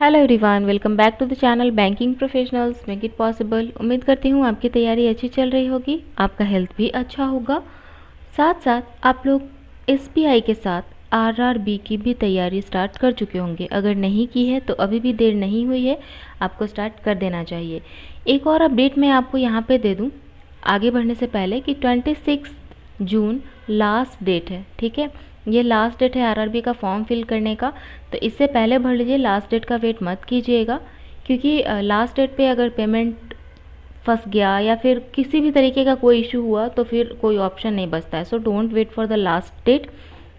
Hello everyone, welcome back to the channel banking professionals make it possible. उम्मीद करती हूँ आपकी तैयारी अच्छी चल रही होगी, आपका हेल्थ भी अच्छा होगा। साथ साथ आप लोग एसबीआई के साथ आरआरबी की भी तैयारी स्टार्ट कर चुके होंगे। अगर नहीं की है तो अभी भी देर नहीं हुई है, आपको स्टार्ट कर देना चाहिए। एक और अपडेट मैं आपको यहाँ पे दे दूँ आगे बढ़ने से पहले कि 26 जून लास्ट डेट है। ठीक है, ये लास्ट डेट है आरआरबी का फॉर्म फिल करने का, तो इससे पहले भर लीजिए। लास्ट डेट का वेट मत कीजिएगा, क्योंकि लास्ट डेट पे अगर पेमेंट फंस गया या फिर किसी भी तरीके का कोई इशू हुआ तो फिर कोई ऑप्शन नहीं बचता है। So don't wait for the last date,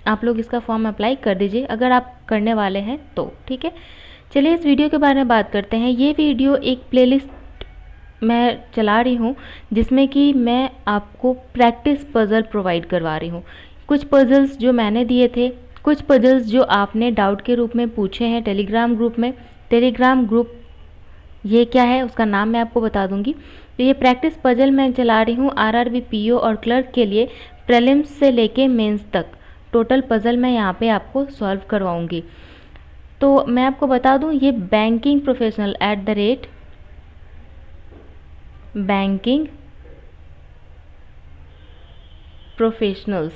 आप लोग इसका फॉर्म अप्लाई कर दीजिए अगर आप करने वाले हैं तो। ठीक है, चलिए इस वीडियो के बारे में बात करते हैं। ये वीडियो एक प्लेलिस्ट मैं चला रही हूँ जिसमें कि मैं आपको प्रैक्टिस पज़ल प्रोवाइड करवा रही हूँ। कुछ पज़ल्स जो मैंने दिए थे, कुछ पज़ल्स जो आपने डाउट के रूप में पूछे हैं टेलीग्राम ग्रुप में। टेलीग्राम ग्रुप ये क्या है उसका नाम मैं आपको बता दूंगी। तो ये प्रैक्टिस पज़ल मैं चला रही हूँ आरआरबी पीओ और क्लर्क के लिए, प्रीलिम्स से लेके मेंस तक टोटल पज़ल मैं यहाँ पे आपको सॉल्व करवाऊँगी। तो मैं आपको बता दूँ, ये बैंकिंग प्रोफेशनल बैंकिंग प्रोफेशनल्स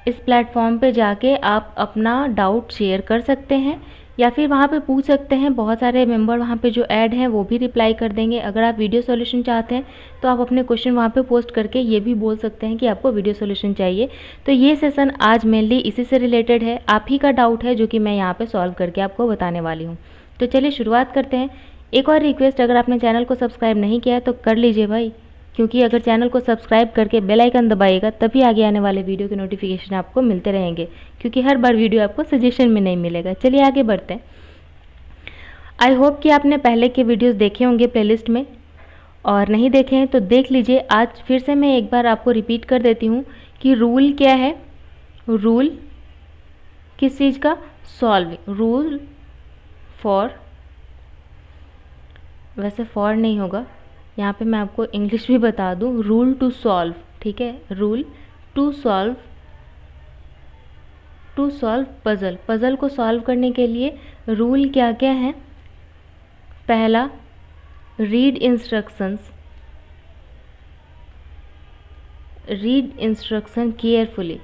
इस प्लेटफॉर्म पे जाके आप अपना डाउट शेयर कर सकते हैं या फिर वहाँ पे पूछ सकते हैं। बहुत सारे मेंबर वहाँ पे जो ऐड हैं वो भी रिप्लाई कर देंगे। अगर आप वीडियो सॉल्यूशन चाहते हैं तो आप अपने क्वेश्चन वहाँ पे पोस्ट करके ये भी बोल सकते हैं कि आपको वीडियो सॉल्यूशन चाहिए। तो ये सेशन आज मेनली इसी से रिलेटेड है, आप ही का डाउट है जो कि मैं यहाँ पर सॉल्व करके आपको बताने वाली हूँ। तो चलिए शुरुआत करते हैं। एक और रिक्वेस्ट, अगर आपने चैनल को सब्सक्राइब नहीं किया है तो कर लीजिए भाई, क्योंकि अगर चैनल को सब्सक्राइब करके बेल आइकन दबाइएगा तभी आगे आने वाले वीडियो के नोटिफिकेशन आपको मिलते रहेंगे, क्योंकि हर बार वीडियो आपको सजेशन में नहीं मिलेगा। चलिए आगे बढ़ते हैं। आई होप कि आपने पहले के वीडियोस देखे होंगे प्लेलिस्ट में, और नहीं देखे हैं तो देख लीजिए। आज फिर से मैं एक बार आपको रिपीट कर देती हूँ कि रूल क्या है। रूल किस चीज़ का? सॉल्व। रूल फॉर, वैसे फॉर नहीं होगा, यहाँ पे मैं आपको इंग्लिश भी बता दूँ। रूल टू सॉल्व, ठीक है, rule to solve puzzle. Puzzle को सॉल्व करने के लिए रूल क्या क्या है? पहला, रीड इंस्ट्रक्शन केयरफुली।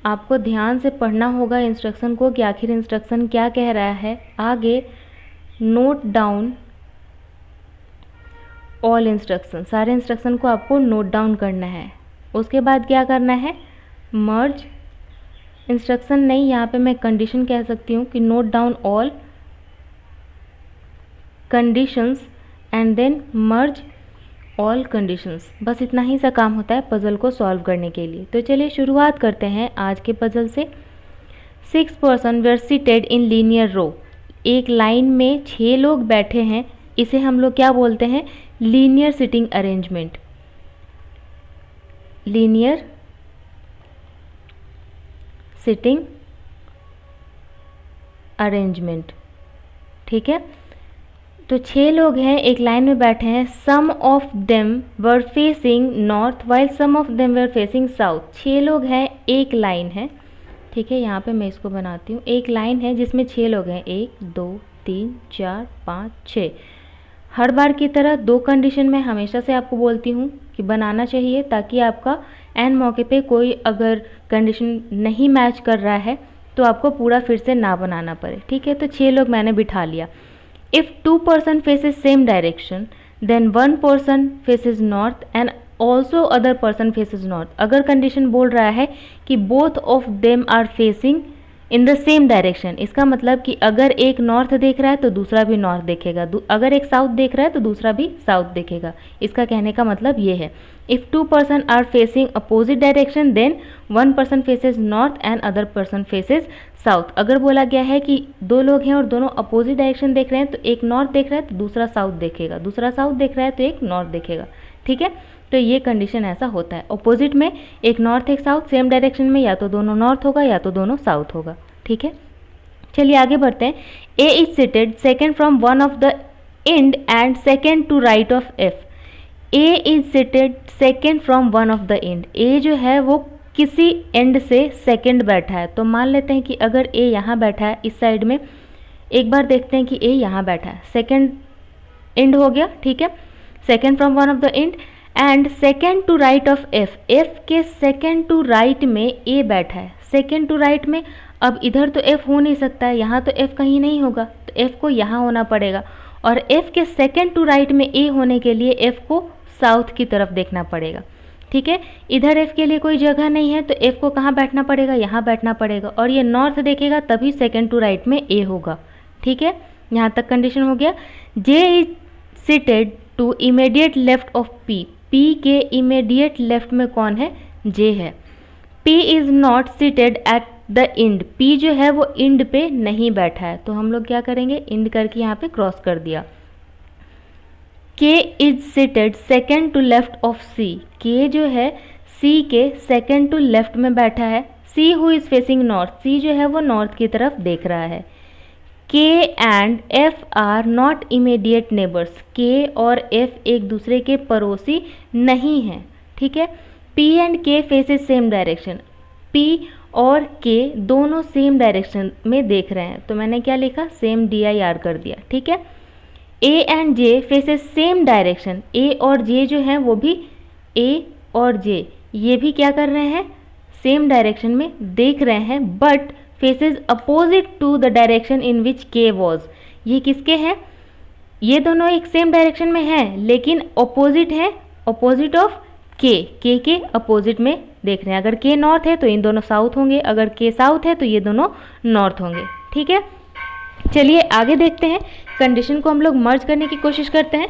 आपको ध्यान से पढ़ना होगा इंस्ट्रक्शन को कि आखिर इंस्ट्रक्शन क्या कह रहा है। आगे, नोट डाउन ऑल इंस्ट्रक्शन, सारे इंस्ट्रक्शन को आपको नोट डाउन करना है। उसके बाद क्या करना है? मर्ज इंस्ट्रक्शन नहीं, यहाँ पे मैं कंडीशन कह सकती हूँ कि note down all conditions and then merge all conditions. बस इतना ही सा काम होता है पज़ल को सॉल्व करने के लिए। तो चलिए शुरुआत करते हैं आज के पज़ल से। 6 person were seated in linear row. एक लाइन में 6 लोग बैठे हैं, इसे हम लोग क्या बोलते हैं? Linear sitting arrangement. Linear sitting arrangement, ठीक है। तो 6 लोग हैं, एक लाइन में बैठे हैं। Some of them were facing north while some of them were facing south. 6 लोग हैं, एक लाइन है, ठीक है। यहाँ पे मैं इसको बनाती हूँ। एक लाइन है जिसमें 6 लोग हैं, 1 2 3 4 5 6। हर बार की तरह 2 कंडीशन मैं हमेशा से आपको बोलती हूँ कि बनाना चाहिए, ताकि आपका एन मौके पे कोई अगर कंडीशन नहीं मैच कर रहा है तो आपको पूरा फिर से ना बनाना पड़े, ठीक है। तो 6 लोग मैंने बिठा लिया। If 2 person faces same direction, then 1 person faces north and also other person faces north. अगर कंडीशन बोल रहा है कि both of them are facing in the same direction, इसका मतलब कि अगर एक नॉर्थ देख रहा है तो दूसरा भी नॉर्थ देखेगा, अगर एक साउथ देख रहा है तो दूसरा भी साउथ देखेगा। इसका कहने का मतलब ये है, if 2 person are facing opposite direction, then 1 person faces north and other person faces south. अगर बोला गया है कि 2 लोग हैं और दोनों अपोजिट डायरेक्शन देख रहे हैं, तो एक नॉर्थ देख रहा है तो दूसरा साउथ देखेगा, दूसरा साउथ देख रहा है तो एक नॉर्थ देखेगा, ठीक है। तो ये कंडीशन ऐसा होता है। अपोजिट में एक नॉर्थ एक साउथ, सेम डायरेक्शन में या तो दोनों नॉर्थ होगा या तो दोनों साउथ होगा, ठीक है। चलिए आगे बढ़ते हैं। A is seated second from one of the end and second to right of F. A is seated second from one of the end. A जो है वो किसी एंड से सेकंड बैठा है। तो मान लेते हैं कि अगर ए यहाँ बैठा है इस साइड में, एक बार देखते हैं कि ए यहाँ बैठा है, सेकेंड एंड हो गया, ठीक है, second from one of the end, and second to right of F, F के सेकेंड टू राइट में ए बैठा है, सेकेंड टू राइट में। अब इधर तो एफ हो नहीं सकता है, यहाँ तो एफ कहीं नहीं होगा, तो एफ को यहाँ होना पड़ेगा, और एफ के सेकेंड टू राइट में ए होने के लिए एफ को साउथ की तरफ देखना पड़ेगा, ठीक है। इधर एफ के लिए कोई जगह नहीं है, तो एफ को कहाँ बैठना पड़ेगा, यहाँ बैठना पड़ेगा, और ये नॉर्थ देखेगा तभी सेकेंड टू राइट में ए होगा, ठीक है। यहाँ तक कंडीशन हो गया। J is seated to immediate left of P, P के इमीडिएट लेफ्ट में कौन है, जे है। P is not seated at the end, P जो है वो इंड पे नहीं बैठा है, तो हम लोग क्या करेंगे, इंड करके यहाँ पे क्रॉस कर दिया। K is seated second to left of C, K जो है सी के सेकेंड टू लेफ्ट में बैठा है। C who is facing north, C जो है वो नॉर्थ की तरफ देख रहा है। के and F R not immediate neighbours, के और एफ एक दूसरे के पड़ोसी नहीं हैं, ठीक है। पी एंड के फेसेस सेम डायरेक्शन, पी और के दोनों सेम डायरेक्शन में देख रहे हैं, तो मैंने क्या लिखा, सेम DIR कर दिया, ठीक है। A and J faces same direction, A और जे जो हैं वो भी, ए और जे ये भी क्या कर रहे हैं, सेम डायरेक्शन में देख रहे हैं, but faces opposite to the direction in which K was, ये किसके हैं, ये दोनों एक सेम डायरेक्शन में हैं लेकिन अपोजिट है, अपोजिट ऑफ के अपोजिट में देख रहे हैं। अगर के नॉर्थ है तो इन दोनों साउथ होंगे, अगर के साउथ है तो ये दोनों नॉर्थ होंगे, ठीक है। चलिए आगे देखते हैं, कंडीशन को हम लोग मर्ज करने की कोशिश करते हैं।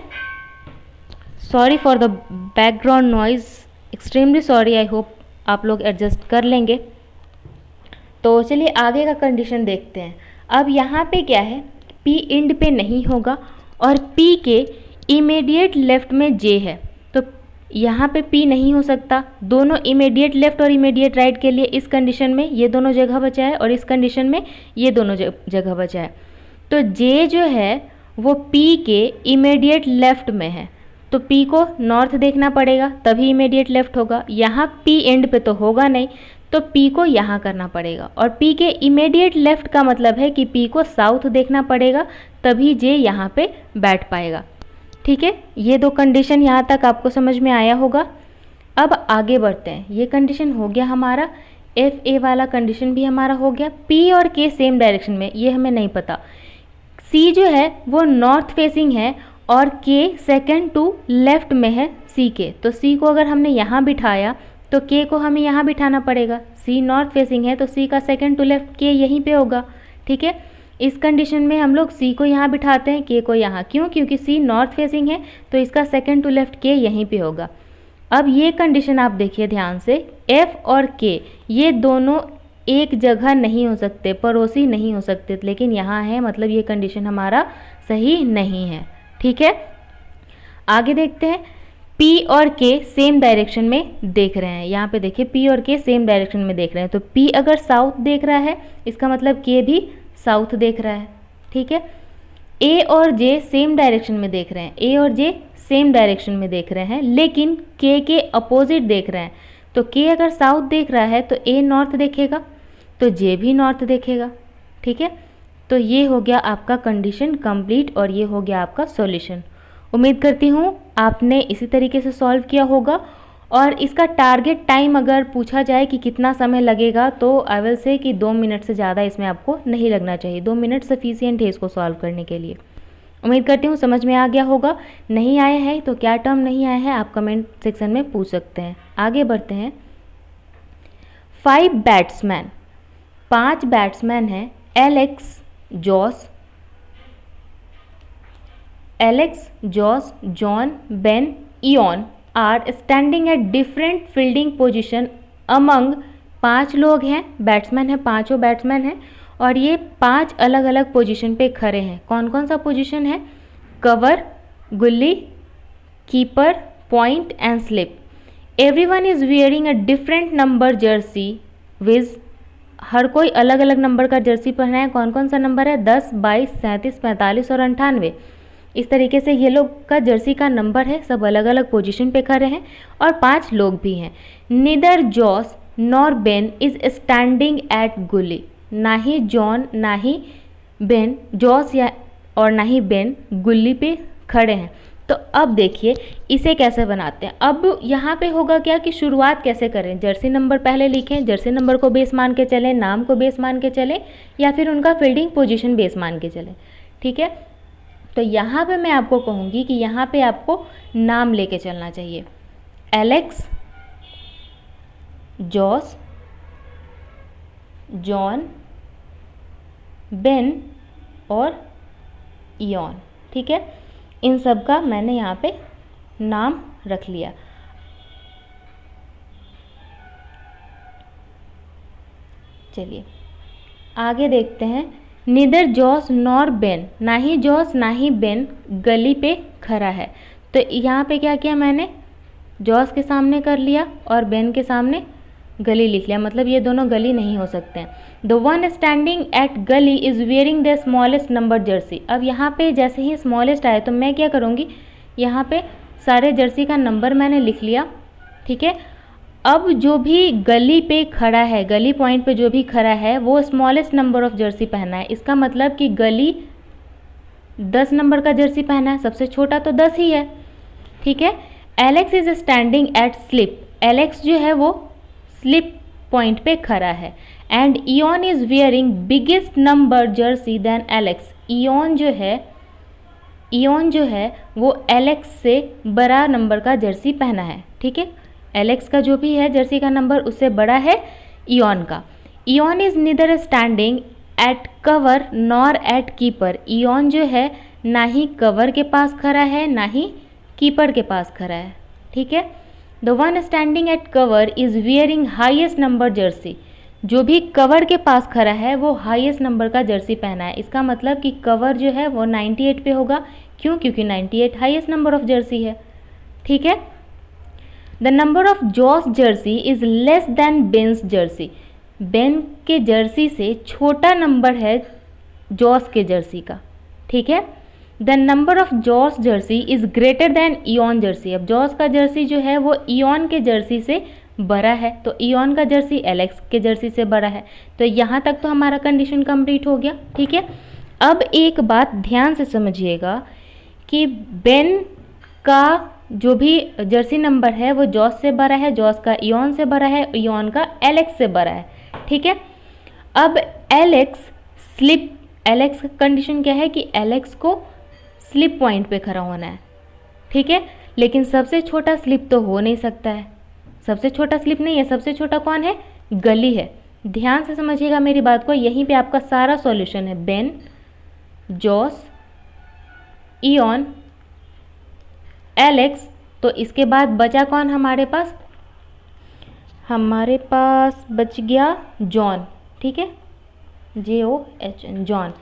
Sorry for the background noise, extremely sorry, I hope आप लोग एडजस्ट कर लेंगे। तो चलिए आगे का कंडीशन देखते हैं। अब यहाँ पे क्या है, P इंड पे नहीं होगा और P के इमीडिएट लेफ्ट में J है, तो यहाँ पे P नहीं हो सकता। दोनों इमीडिएट लेफ्ट और इमीडिएट राइट के लिए इस कंडीशन में ये दोनों जगह बचा है और इस कंडीशन में ये दोनों जगह बचा है। तो J जो है वो P के इमीडिएट लेफ्ट में है, तो P को नॉर्थ देखना पड़ेगा तभी इमीडिएट लेफ्ट होगा। यहाँ P एंड पे तो होगा नहीं, तो P को यहाँ करना पड़ेगा, और P के इमीडिएट लेफ्ट का मतलब है कि P को साउथ देखना पड़ेगा तभी J यहाँ पे बैठ पाएगा, ठीक है। ये दो कंडीशन यहाँ तक आपको समझ में आया होगा। अब आगे बढ़ते हैं, ये कंडीशन हो गया हमारा, FA वाला कंडीशन भी हमारा हो गया। P और K सेम डायरेक्शन में, ये हमें नहीं पता। C जो है वो नॉर्थ फेसिंग है और K सेकेंड टू लेफ्ट में है C के, तो C को अगर हमने यहाँ बिठाया तो K को हमें यहाँ बिठाना पड़ेगा। C नॉर्थ फेसिंग है तो C का सेकेंड टू लेफ्ट K यहीं पे होगा, ठीक है। इस कंडीशन में हम लोग C को यहाँ बिठाते हैं, K को यहाँ, क्यों, क्योंकि C नॉर्थ फेसिंग है तो इसका सेकेंड टू लेफ्ट K यहीं पे होगा। अब ये कंडीशन आप देखिए ध्यान से, F और K ये दोनों एक जगह नहीं हो सकते, पड़ोसी नहीं हो सकते, लेकिन यहाँ है, मतलब ये कंडीशन हमारा सही नहीं है, ठीक है। आगे देखते हैं, P और K सेम डायरेक्शन में देख रहे हैं। यहाँ पे देखिए P और K सेम डायरेक्शन में देख रहे हैं, तो P अगर साउथ देख रहा है इसका मतलब K भी साउथ देख रहा है, ठीक है। A और J सेम डायरेक्शन में देख रहे हैं, A और J सेम डायरेक्शन में देख रहे हैं, लेकिन K के अपोजिट देख रहे हैं। तो K अगर साउथ देख रहा है तो A नॉर्थ देखेगा, तो J भी नॉर्थ देखेगा, ठीक है। तो ये हो गया आपका कंडीशन कंप्लीट और ये हो गया आपका सॉल्यूशन। उम्मीद करती हूँ आपने इसी तरीके से सॉल्व किया होगा, और इसका टारगेट टाइम अगर पूछा जाए कि कितना समय लगेगा तो आई विल से कि 2 मिनट से ज़्यादा इसमें आपको नहीं लगना चाहिए। 2 मिनट सफिशिएंट है इसको सॉल्व करने के लिए। उम्मीद करती हूँ समझ में आ गया होगा। नहीं आया है तो क्या टर्म नहीं आया है आप कमेंट सेक्शन में पूछ सकते हैं। आगे बढ़ते हैं। 5 बैट्समैन, 5 बैट्समैन हैं। Alex, Jos, John, Ben, Eoin are standing at different fielding position among. 5 लोग हैं, बैट्समैन हैं, पाँचों बैट्समैन हैं और ये 5 अलग अलग पोजीशन पे खड़े हैं। कौन कौन सा पोजीशन है? Cover, gully, keeper, point and slip. Everyone is wearing a different number jersey wise. हर कोई अलग अलग नंबर का जर्सी पहना है। कौन कौन सा नंबर है? 10, 22, 37, 45 और 98। इस तरीके से ये लोग का जर्सी का नंबर है। सब अलग अलग पोजीशन पे खड़े हैं और 5 लोग भी हैं। Neither Jos nor Ben is standing at gully. ना ही जॉन ना ही बेन जॉस या और ना ही बेन गुल्ली पे खड़े हैं। तो अब देखिए इसे कैसे बनाते हैं। अब यहाँ पे होगा क्या कि शुरुआत कैसे करें, जर्सी नंबर पहले लिखें, जर्सी नंबर को बेस मान के चलें, नाम को बेस मान के चलें, या फिर उनका फील्डिंग पोजीशन बेस मान के चलें। ठीक है, तो यहाँ पे मैं आपको कहूँगी कि यहाँ पे आपको नाम लेके चलना चाहिए। एलेक्स, जॉस, जॉन, बेन और इयॉन। ठीक है, इन सब का मैंने यहाँ पे नाम रख लिया। चलिए आगे देखते हैं। नीदर जॉस नॉर बेन, ना ही जॉस ना ही बेन गली पे खड़ा है। तो यहाँ पे क्या किया मैंने, जॉस के सामने कर लिया और बेन के सामने गली लिख लिया, मतलब ये दोनों गली नहीं हो सकते हैं। द वन स्टैंडिंग एट गली is wearing the smallest number Jersey. अब यहाँ पे जैसे ही स्मॉलेस्ट आए तो मैं क्या करूँगी, यहाँ पे सारे जर्सी का नंबर मैंने लिख लिया। ठीक है, अब जो भी गली पे खड़ा है, गली पॉइंट पे जो भी खड़ा है वो स्मॉलेस्ट नंबर ऑफ जर्सी पहना है। इसका मतलब कि गली 10 नंबर का जर्सी पहना है, सबसे छोटा तो 10 ही है। ठीक है, Alex is standing at slip, Alex जो है वो स्लिप पॉइंट पे खड़ा है। And Eoin is wearing biggest number jersey then Alex, Eoin जो है वो एलेक्स से बड़ा नंबर का जर्सी पहना है। ठीक है, एलेक्स का जो भी है जर्सी का नंबर उससे बड़ा है इयॉन का। Eoin is neither standing at cover nor at keeper, Eoin जो है ना ही कवर के पास खड़ा है ना ही कीपर के पास खड़ा है। ठीक है, the one standing at cover is wearing highest number Jersey, जो भी कवर के पास खड़ा है वो हाईएस्ट नंबर का जर्सी पहना है। इसका मतलब कि कवर जो है वो 98 पे होगा, क्यों, क्योंकि 98 हाईएस्ट नंबर ऑफ जर्सी है। ठीक है, the number of Jos jersey is less then Ben's jersey, Ben के जर्सी से छोटा नंबर है जॉस के जर्सी का। ठीक है, the number of Jos jersey is greater then Eoin jersey, अब जॉस का जर्सी जो है वो इयॉन के जर्सी से बड़ा है, तो इयॉन का जर्सी एलेक्स के जर्सी से बड़ा है। तो यहाँ तक तो हमारा कंडीशन कंप्लीट हो गया। ठीक है, अब एक बात ध्यान से समझिएगा कि बेन का जो भी जर्सी नंबर है वो जॉस से बड़ा है, जॉस का इयॉन से बड़ा है, इयॉन का एलेक्स से बड़ा है। ठीक है, अब एलेक्स का कंडीशन क्या है कि एलेक्स को स्लिप पॉइंट पे खड़ा होना है। ठीक है, लेकिन सबसे छोटा स्लिप तो हो नहीं सकता है, सबसे छोटा स्लिप नहीं है, सबसे छोटा कौन है, गली है। ध्यान से समझिएगा मेरी बात को, यहीं पे आपका सारा सॉल्यूशन है। बेन, जॉस, इयॉन, एलेक्स, तो इसके बाद बचा कौन हमारे पास, हमारे पास बच गया जॉन। ठीक है, JOHN, जॉन।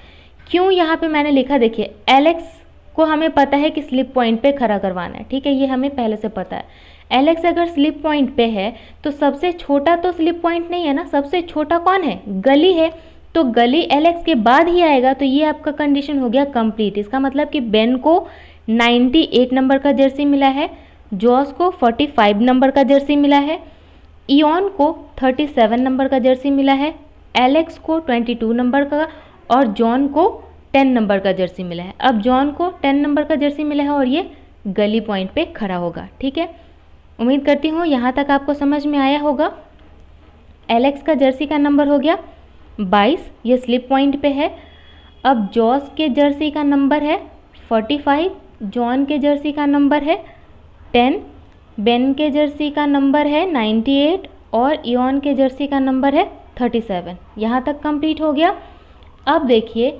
क्यों यहाँ पे मैंने लिखा, देखिए एलेक्स को हमें पता है कि स्लिप पॉइंट पे खड़ा करवाना है। ठीक है, ये हमें पहले से पता है। एलेक्स अगर स्लिप पॉइंट पे है तो सबसे छोटा तो स्लिप पॉइंट नहीं है ना, सबसे छोटा कौन है, गली है, तो गली एलेक्स के बाद ही आएगा। तो ये आपका कंडीशन हो गया कंप्लीट। इसका मतलब कि बेन को 98 नंबर का जर्सी मिला है, जॉस को 45 नंबर का जर्सी मिला है, इयॉन को 37 नंबर का जर्सी मिला है, एलेक्स को 22 नंबर का और जॉन को 10 नंबर का जर्सी मिला है। अब जॉन को 10 नंबर का जर्सी मिला है और ये गली पॉइंट पे खड़ा होगा। ठीक है, उम्मीद करती हूँ यहाँ तक आपको समझ में आया होगा। एलेक्स का जर्सी का नंबर हो गया 22, ये स्लिप पॉइंट पे है। अब जॉस के जर्सी का नंबर है 45, जॉन के जर्सी का नंबर है 10, बेन के जर्सी का नंबर है 98 और इयॉन के जर्सी का नंबर है 37। यहाँ तक कंप्लीट हो गया। अब देखिए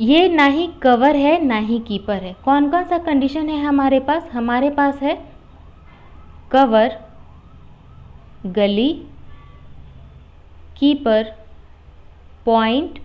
ये ना ही कवर है ना ही कीपर है। कौन कौन सा कंडीशन है हमारे पास, हमारे पास है कवर, गली, कीपर, पॉइंट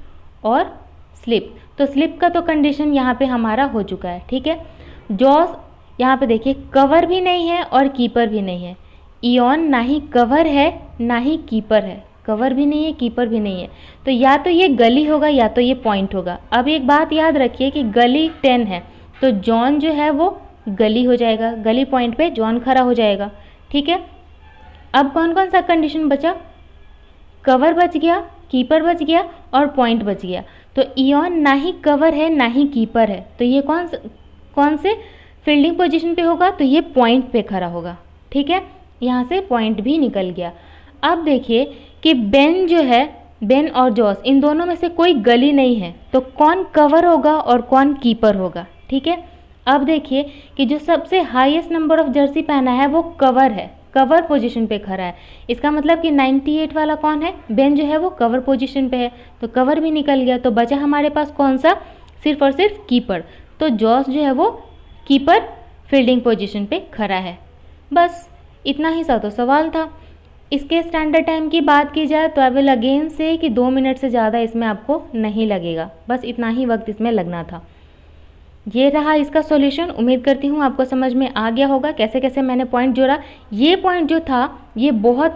और स्लिप। तो स्लिप का तो कंडीशन यहाँ पे हमारा हो चुका है। ठीक है, जॉस यहाँ पे देखिए कवर भी नहीं है और कीपर भी नहीं है, इयॉन ना ही कवर है ना ही कीपर है, कवर भी नहीं है कीपर भी नहीं है, तो या तो ये गली होगा या तो ये पॉइंट होगा। अब एक बात याद रखिए कि गली 10 है तो जॉन जो है वो गली हो जाएगा, गली पॉइंट पे जॉन खड़ा हो जाएगा। ठीक है, अब कौन कौन सा कंडीशन बचा, कवर बच गया, कीपर बच गया और पॉइंट बच गया। तो इयॉन ना ही कवर है ना ही कीपर है, तो ये कौन से फील्डिंग पोजीशन पे होगा, तो ये पॉइंट पे खड़ा होगा। ठीक है, यहाँ से पॉइंट भी निकल गया। अब देखिए कि बेन जो है, बेन और जॉस, इन दोनों में से कोई गली नहीं है, तो कौन कवर होगा और कौन कीपर होगा। ठीक है, अब देखिए कि जो सबसे हाईएस्ट नंबर ऑफ जर्सी पहना है वो कवर है, कवर पोजीशन पे खड़ा है। इसका मतलब कि 98 वाला कौन है, बेन जो है वो कवर पोजीशन पे है, तो कवर भी निकल गया। तो बचा हमारे पास कौन सा, सिर्फ और सिर्फ कीपर। तो जॉस जो है वो कीपर फील्डिंग पोजीशन पे खड़ा है। बस इतना ही सा तो सवाल था। इसके स्टैंडर्ड टाइम की बात की जाए तो आई विल अगेन से कि 2 मिनट से ज़्यादा इसमें आपको नहीं लगेगा, बस इतना ही वक्त इसमें लगना था। ये रहा इसका सॉल्यूशन। उम्मीद करती हूँ आपको समझ में आ गया होगा कैसे कैसे मैंने पॉइंट जोड़ा। ये पॉइंट जो था ये बहुत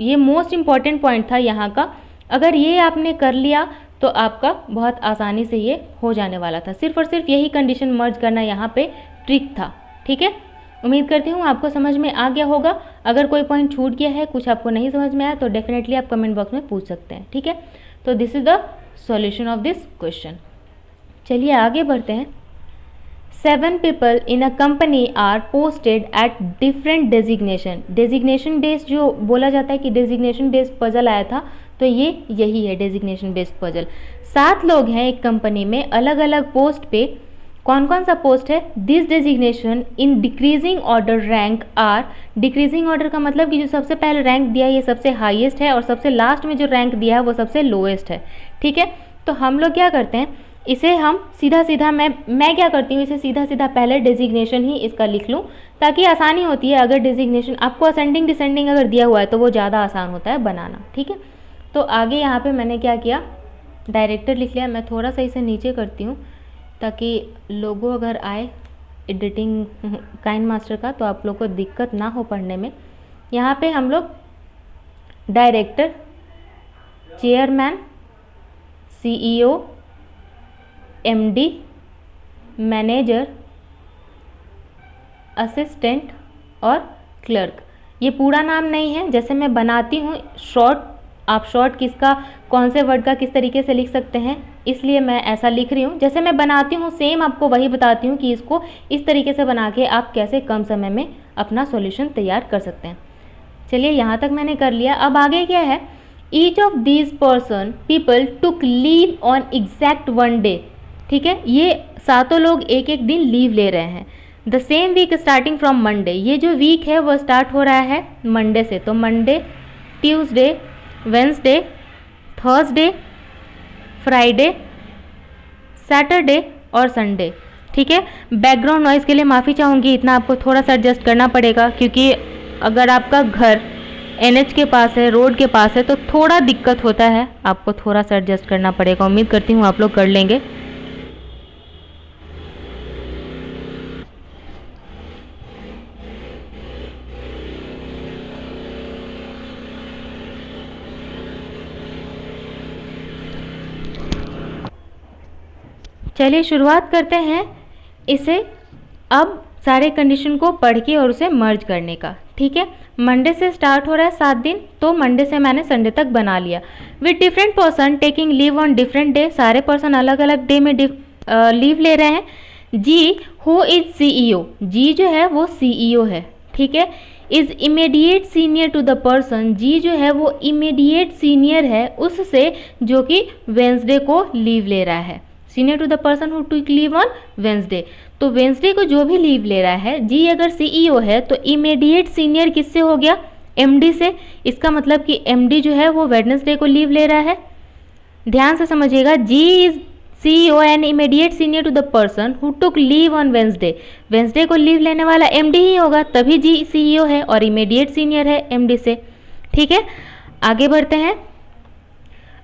ये मोस्ट इम्पॉर्टेंट पॉइंट था यहाँ का। अगर ये आपने कर लिया तो आपका बहुत आसानी से ये हो जाने वाला था। सिर्फ और सिर्फ यही कंडीशन मर्ज करना यहाँ पे ट्रिक था। ठीक है, उम्मीद करती हूँ आपको समझ में आ गया होगा। अगर कोई पॉइंट छूट गया है, कुछ आपको नहीं समझ में आया, तो डेफिनेटली आप कमेंट बॉक्स में पूछ सकते हैं। ठीक है, तो this is the solution of this question. चलिए आगे बढ़ते हैं। 7 people in a company are posted at different designation। Designation based जो बोला जाता है कि डेजिग्नेशन बेस्ड पजल आया था, तो ये यही है डेजिग्नेशन बेस्ड पजल। 7 लोग हैं एक कंपनी में, अलग अलग पोस्ट पे। कौन कौन सा पोस्ट है, this designation in decreasing order rank are. Decreasing order का मतलब कि जो सबसे पहले रैंक दिया है ये सबसे हाईएस्ट है, और सबसे लास्ट में जो रैंक दिया है वो सबसे लोएस्ट है। ठीक है, तो हम लोग क्या करते हैं, इसे हम सीधा सीधा मैं क्या करती हूँ, इसे सीधा सीधा पहले डेजिग्नेशन ही इसका लिख लूँ, ताकि आसानी होती है। अगर डेजिग्नेशन आपको असेंडिंग डिसेंडिंग अगर दिया हुआ है तो वो ज़्यादा आसान होता है बनाना। ठीक है, तो आगे यहाँ पे मैंने क्या किया, डायरेक्टर लिख लिया। मैं थोड़ा सा इसे नीचे करती हूँ ताकि लोगो अगर आए एडिटिंग काइन मास्टर का तो आप लोग को दिक्कत ना हो पढ़ने में। यहाँ पे हम लोग director, chairman, CEO, MD, manager, assistant और क्लर्क। ये पूरा नाम नहीं है, जैसे मैं बनाती हूँ शॉर्ट, आप शॉर्ट किसका कौन से वर्ड का किस तरीके से लिख सकते हैं, इसलिए मैं ऐसा लिख रही हूँ। जैसे मैं बनाती हूँ सेम आपको वही बताती हूँ कि इसको इस तरीके से बना के आप कैसे कम समय में अपना सॉल्यूशन तैयार कर सकते हैं। चलिए यहाँ तक मैंने कर लिया। अब आगे क्या है, each of these people took leave on exact 1 day। ठीक है, ये 7 लोग एक एक दिन लीव ले रहे हैं। The same week starting from Monday. ये जो वीक है वो स्टार्ट हो रहा है मंडे से, तो Monday, Tuesday, Wednesday, Thursday, Friday, Saturday और संडे। ठीक है, बैकग्राउंड नॉइज़ के लिए माफ़ी चाहूँगी, इतना आपको थोड़ा सा एडजस्ट करना पड़ेगा, क्योंकि अगर आपका घर NH के पास है, रोड के पास है, तो थोड़ा दिक्कत होता है, आपको थोड़ा सा एडजस्ट करना पड़ेगा। उम्मीद करती हूँ आप लोग कर लेंगे। चलिए शुरुआत करते हैं इसे अब सारे कंडीशन को पढ़ के और उसे मर्ज करने का। ठीक है, मंडे से स्टार्ट हो रहा है 7 दिन, तो मंडे से मैंने संडे तक बना लिया। With different person taking leave on different day. सारे पर्सन अलग अलग डे में लीव ले रहे हैं। G who is CEO। G जो है वो CEO है। ठीक है, is immediate senior to the person. G जो है वो इमीडिएट सीनियर है उससे जो कि वेंसडे को लीव ले रहा है। Senior to the person who took leave on Wednesday. तो वेंसडे को जो भी लीव ले रहा है, जी अगर CEO है तो इमीडिएट सीनियर किससे हो गया, MD से। इसका मतलब कि MD जो है वो वेडनेसडे को लीव ले रहा है। ध्यान से समझिएगा, G is CEO and immediate senior to the person who took leave on Wednesday. Wednesday को लीव लेने वाला MD ही होगा, तभी जी CEO है और इमीडिएट सीनियर है MD से। ठीक है, आगे बढ़ते हैं।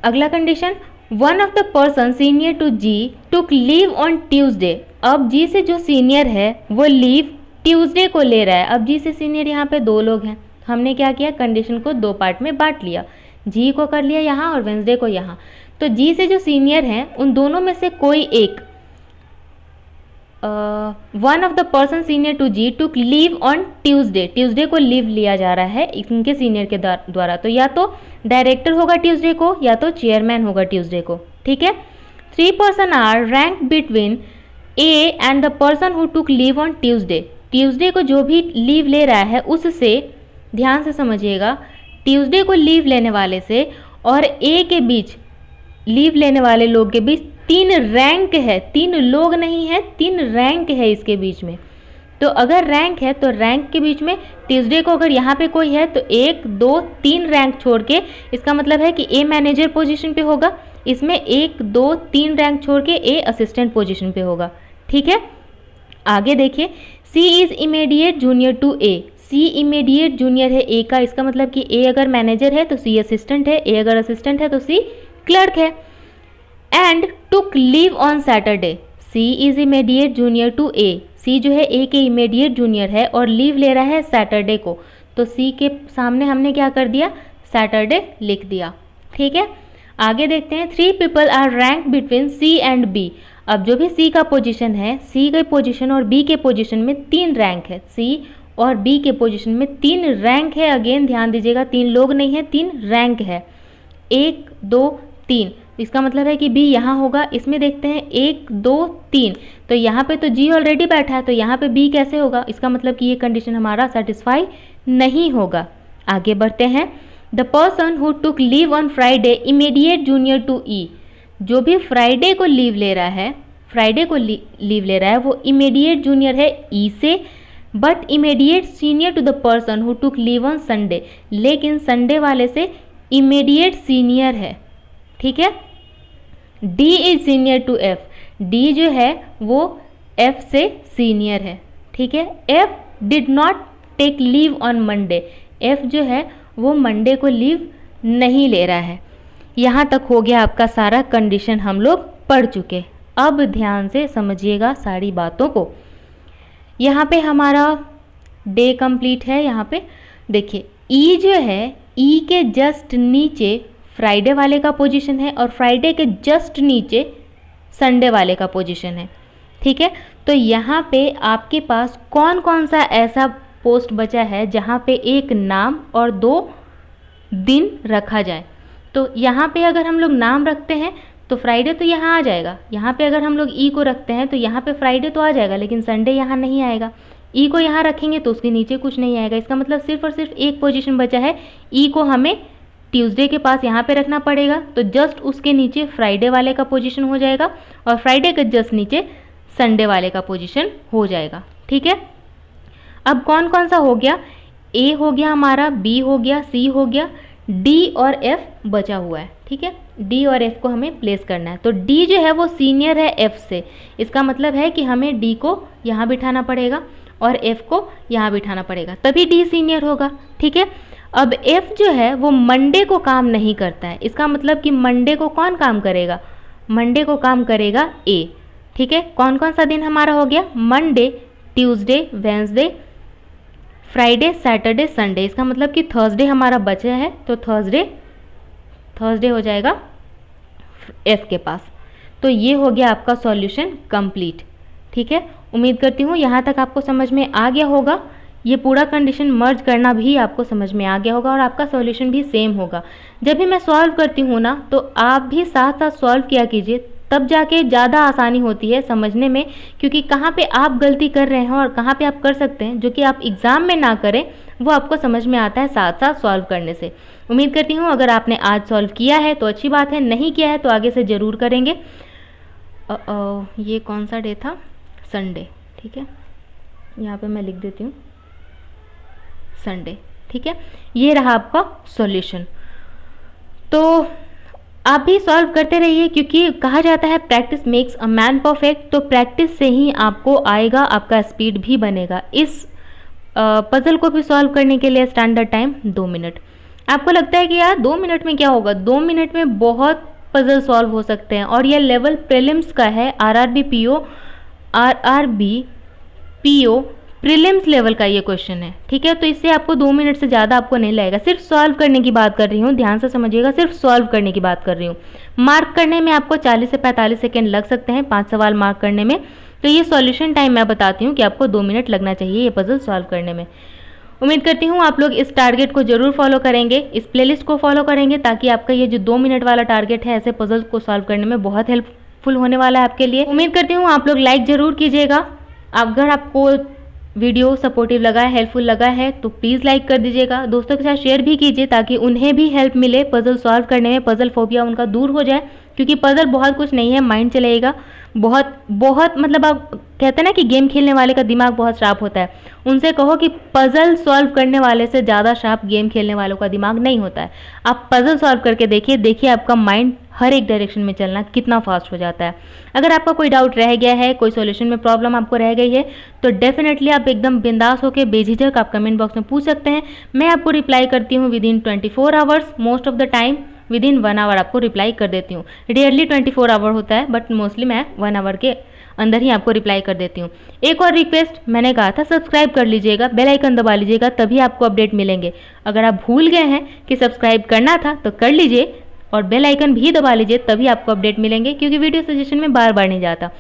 अगला condition, one of the person senior to G took leave on Tuesday. अब जी से जो सीनियर है वो लीव ट्यूसडे को ले रहा है। अब जी से सीनियर यहाँ पे 2 लोग हैं। हमने क्या किया, कंडीशन को 2 पार्ट में बांट लिया, जी को कर लिया यहाँ और वेंसडे को यहाँ। तो जी से जो सीनियर हैं उन दोनों में से कोई एक, one of the person senior to G took leave on Tuesday. Tuesday को लीव लिया जा रहा है इनके सीनियर के द्वारा। तो या तो डायरेक्टर होगा ट्यूसडे को या तो चेयरमैन होगा ट्यूसडे को। ठीक है। 3 person are rank between A and the person who took leave on Tuesday. Tuesday को जो भी लीव ले रहा है उससे, ध्यान से समझिएगा, ट्यूसडे को लीव लेने वाले से और ए के बीच, लीव लेने वाले लोग के बीच 3 रैंक है, 3 लोग नहीं है, 3 रैंक है इसके बीच में। तो अगर रैंक है तो रैंक के बीच में ट्यूसडे को अगर यहाँ पे कोई है तो 1 2 3 रैंक छोड़ के, इसका मतलब है कि ए मैनेजर पोजीशन पे होगा, इसमें 1 2 3 रैंक छोड़ के ए असिस्टेंट पोजीशन पे होगा। ठीक है, आगे देखिए, C is immediate junior to A. C immediate junior है ए का, इसका मतलब कि ए अगर मैनेजर है तो सी असिस्टेंट है, ए अगर असिस्टेंट है तो सी क्लर्क है। And took leave on Saturday. C is immediate junior to A. C जो है ए के इमीडिएट जूनियर है और लीव ले रहा है सैटरडे को, तो सी के सामने हमने क्या कर दिया, सैटरडे लिख दिया। ठीक है, आगे देखते हैं। 3 people are rank between C and B. अब जो भी सी का पोजीशन है, सी के पोजीशन और बी के पोजीशन में 3 रैंक है, सी और बी के पोजीशन में 3 रैंक है। अगेन ध्यान दीजिएगा, 3 लोग नहीं है, 3 रैंक है, 1 2 3। इसका मतलब है कि बी यहाँ होगा। इसमें देखते हैं 1 2 3, तो यहाँ पे तो जी ऑलरेडी बैठा है, तो यहाँ पे बी कैसे होगा, इसका मतलब कि ये कंडीशन हमारा सेटिस्फाई नहीं होगा। आगे बढ़ते हैं। The person who took leave on Friday immediate junior to ई। जो भी फ्राइडे को लीव ले रहा है, फ्राइडे को लीव ले रहा है, वो इमीडिएट जूनियर है ई से, but immediate senior to the person who took leave on Sunday. लेकिन संडे वाले से इमीडिएट सीनियर है। ठीक है, D is senior to F. D जो है वो एफ से सीनियर है। ठीक है, F did not take leave on Monday. F जो है वो मंडे को लीव नहीं ले रहा है। यहाँ तक हो गया आपका सारा कंडीशन, हम लोग पढ़ चुके। अब ध्यान से समझिएगा सारी बातों को। यहाँ पे हमारा डे कंप्लीट है। यहाँ पे देखिए, ई जो है, ई के जस्ट नीचे फ्राइडे वाले का पोजीशन है और फ्राइडे के जस्ट नीचे संडे वाले का पोजीशन है। ठीक है, तो यहाँ पे आपके पास कौन कौन सा ऐसा पोस्ट बचा है जहाँ पे एक नाम और 2 दिन रखा जाए। तो यहाँ पे अगर हम लोग नाम रखते हैं तो फ्राइडे तो यहाँ आ जाएगा। यहाँ पे अगर हम लोग ई को रखते हैं तो यहाँ पे फ्राइडे तो आ जाएगा, लेकिन संडे यहाँ नहीं आएगा। ई को यहाँ रखेंगे तो उसके नीचे कुछ नहीं आएगा। इसका मतलब सिर्फ और सिर्फ एक पोजीशन बचा है। ई को हमें ट्यूसडे के पास यहाँ पे रखना पड़ेगा, तो जस्ट उसके नीचे फ्राइडे वाले का पोजीशन हो जाएगा और फ्राइडे के जस्ट नीचे संडे वाले का पोजीशन हो जाएगा। ठीक है, अब कौन कौन सा हो गया, ए हो गया हमारा, बी हो गया, सी हो गया, डी और एफ बचा हुआ है। ठीक है, डी और एफ को हमें प्लेस करना है। तो डी जो है वो सीनियर है एफ से, इसका मतलब है कि हमें डी को यहाँ बिठाना पड़ेगा और एफ को यहाँ बिठाना पड़ेगा, तभी डी सीनियर होगा। ठीक है, अब एफ जो है वो मंडे को काम नहीं करता है, इसका मतलब कि मंडे को कौन काम करेगा, मंडे को काम करेगा ए। ठीक है, कौन कौन सा दिन हमारा हो गया, Monday, Tuesday, Wednesday, Friday, Saturday, Sunday. इसका मतलब कि थर्सडे हमारा बचा है, तो थर्सडे हो जाएगा एफ के पास। तो ये हो गया आपका सॉल्यूशन कंप्लीट। ठीक है, उम्मीद करती हूँ यहाँ तक आपको समझ में आ गया होगा। ये पूरा कंडीशन मर्ज करना भी आपको समझ में आ गया होगा और आपका सॉल्यूशन भी सेम होगा। जब भी मैं सॉल्व करती हूँ ना, तो आप भी साथ साथ सॉल्व किया कीजिए, तब जाके ज़्यादा आसानी होती है समझने में, क्योंकि कहाँ पे आप गलती कर रहे हैं और कहाँ पे आप कर सकते हैं जो कि आप एग्ज़ाम में ना करें, वो आपको समझ में आता है साथ साथ सॉल्व करने से। उम्मीद करती हूँ अगर आपने आज सॉल्व किया है तो अच्छी बात है, नहीं किया है तो आगे से ज़रूर करेंगे। ये कौन सा डे था, संडे। ठीक है, यहाँ पे मैं लिख देती हूँ संडे। ठीक है, ये रहा आपका सॉल्यूशन। तो आप भी सॉल्व करते रहिए, क्योंकि कहा जाता है practice makes a man perfect. तो प्रैक्टिस से ही आपको आएगा, आपका स्पीड भी बनेगा। इस पजल को भी सॉल्व करने के लिए स्टैंडर्ड टाइम 2 मिनट। आपको लगता है कि यार 2 मिनट में क्या होगा, 2 मिनट में बहुत पजल सॉल्व हो सकते हैं। और यह लेवल प्रीलिम्स का है, आरआरबी पीओ प्रीलिम्स लेवल का ये क्वेश्चन है। ठीक है, तो इससे आपको 2 मिनट से ज़्यादा आपको नहीं लगेगा। सिर्फ सॉल्व करने की बात कर रही हूँ, ध्यान से समझिएगा, सिर्फ सॉल्व करने की बात कर रही हूँ। मार्क करने में आपको 40 से 45 सेकेंड लग सकते हैं 5 सवाल मार्क करने में। तो ये सॉल्यूशन टाइम मैं बताती हूँ कि आपको 2 मिनट लगना चाहिए ये पजल सॉल्व करने में। उम्मीद करती हूँ आप लोग इस टारगेट को जरूर फॉलो करेंगे, इस प्लेलिस्ट को फॉलो करेंगे, ताकि आपका ये जो 2 मिनट वाला टारगेट है ऐसे पजल को सॉल्व करने में बहुत हेल्पफुल होने वाला है आपके लिए। उम्मीद करती हूँ आप लोग लाइक जरूर कीजिएगा। अगर आपको वीडियो सपोर्टिव लगा है, हेल्पफुल लगा है, तो प्लीज़ लाइक कर दीजिएगा। दोस्तों के साथ शेयर भी कीजिए ताकि उन्हें भी हेल्प मिले पजल सॉल्व करने में, पजल फोबिया उनका दूर हो जाए। क्योंकि पजल बहुत कुछ नहीं है, माइंड चलेगा बहुत मतलब आप कहते हैं ना कि गेम खेलने वाले का दिमाग बहुत शार्प होता है, उनसे कहो कि पजल सॉल्व करने वाले से ज़्यादा शार्प गेम खेलने वालों का दिमाग नहीं होता है। आप पजल सॉल्व करके देखिए आपका माइंड हर एक डायरेक्शन में चलना कितना फास्ट हो जाता है। अगर आपका कोई डाउट रह गया है, कोई सॉल्यूशन में प्रॉब्लम आपको रह गई है, तो डेफिनेटली आप एकदम बिंदास होकर बेझिझक आप कमेंट बॉक्स में पूछ सकते हैं। मैं आपको रिप्लाई करती हूँ within 24 hours, most of the time within 1 hour आपको रिप्लाई कर देती हूँ। रेयरली 24 आवर होता है, बट मोस्टली मैं 1 आवर के अंदर ही आपको रिप्लाई कर देती हूँ। एक और रिक्वेस्ट, मैंने कहा था सब्सक्राइब कर लीजिएगा, बेल आइकन दबा लीजिएगा, तभी आपको अपडेट मिलेंगे। अगर आप भूल गए हैं कि सब्सक्राइब करना था तो कर लीजिए, और बेल आइकन भी दबा लीजिए, तभी आपको अपडेट मिलेंगे, क्योंकि वीडियो सजेशन में बार बार नहीं जाता।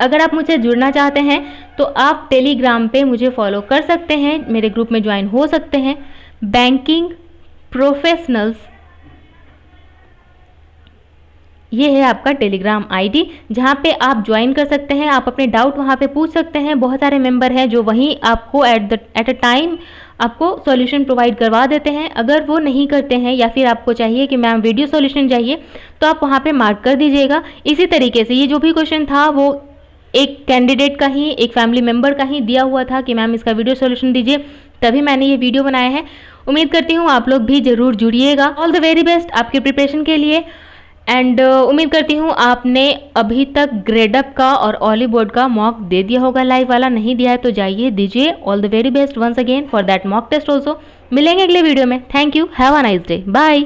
अगर आप मुझे जुड़ना चाहते हैं तो आप टेलीग्राम पे मुझे फॉलो कर सकते हैं, मेरे ग्रुप में ज्वाइन हो सकते हैं, बैंकिंग प्रोफेशनल्स, ये है आपका टेलीग्राम आईडी, जहाँ पे आप ज्वाइन कर सकते हैं। आप अपने डाउट वहाँ पे पूछ सकते हैं। बहुत सारे मेंबर हैं जो वहीं आपको एट अ टाइम आपको सॉल्यूशन प्रोवाइड करवा देते हैं। अगर वो नहीं करते हैं या फिर आपको चाहिए कि मैम वीडियो सॉल्यूशन चाहिए, तो आप वहाँ पे मार्क कर दीजिएगा। इसी तरीके से ये जो भी क्वेश्चन था वो एक कैंडिडेट का ही, एक फैमिली मेम्बर का ही दिया हुआ था कि मैम इसका वीडियो सॉल्यूशन दीजिए, तभी मैंने ये वीडियो बनाया है। उम्मीद करती हूँ आप लोग भी ज़रूर जुड़िएगा। ऑल द वेरी बेस्ट आपके प्रिपरेशन के लिए। एंड उम्मीद करती हूँ आपने अभी तक ग्रेडअप का और ऑली बोर्ड का मॉक दे दिया होगा, लाइव वाला नहीं दिया है तो जाइए दीजिए। All the very best once again for that mock test also. मिलेंगे अगले वीडियो में। Thank you, have a nice day, bye.